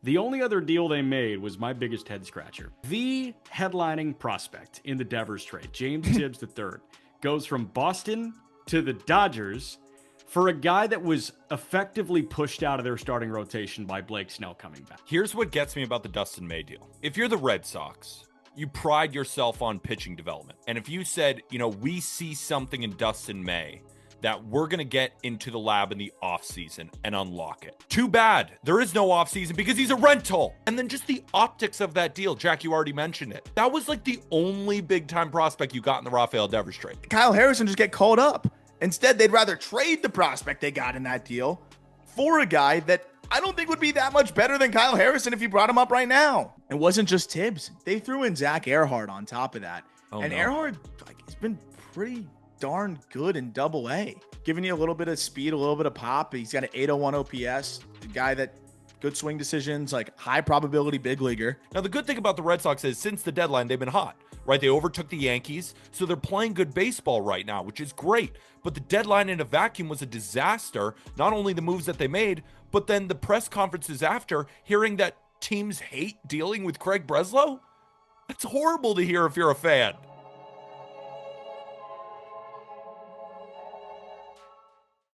The only other deal they made was my biggest head scratcher. The headlining prospect in the Devers trade, James Tibbs III, goes from Boston to the Dodgers for a guy that was effectively pushed out of their starting rotation by Blake Snell coming back. Here's what gets me about the Dustin May deal. If you're the Red Sox, you pride yourself on pitching development. And if you said, we see something in Dustin May that we're going to get into the lab in the offseason and unlock it. Too bad. There is no offseason because he's a rental. And then just the optics of that deal. Jack, you already mentioned it. That was like the only big time prospect you got in the Rafael Devers trade. Kyle Harrison just get called up. Instead, they'd rather trade the prospect they got in that deal for a guy that I don't think would be that much better than Kyle Harrison if you brought him up right now. It wasn't just Tibbs. They threw in Zach Earhart on top of that. Earhart, he's been pretty darn good in Double-A, giving you a little bit of speed, a little bit of pop. He's got an 801 OPS, the guy that good swing decisions, like high probability big leaguer. Now, the good thing about the Red Sox is since the deadline, they've been hot, right? They overtook the Yankees, so they're playing good baseball right now, which is great. But the deadline in a vacuum was a disaster. Not only the moves that they made, but then the press conferences after, hearing that teams hate dealing with Craig Breslow. That's horrible to hear if you're a fan.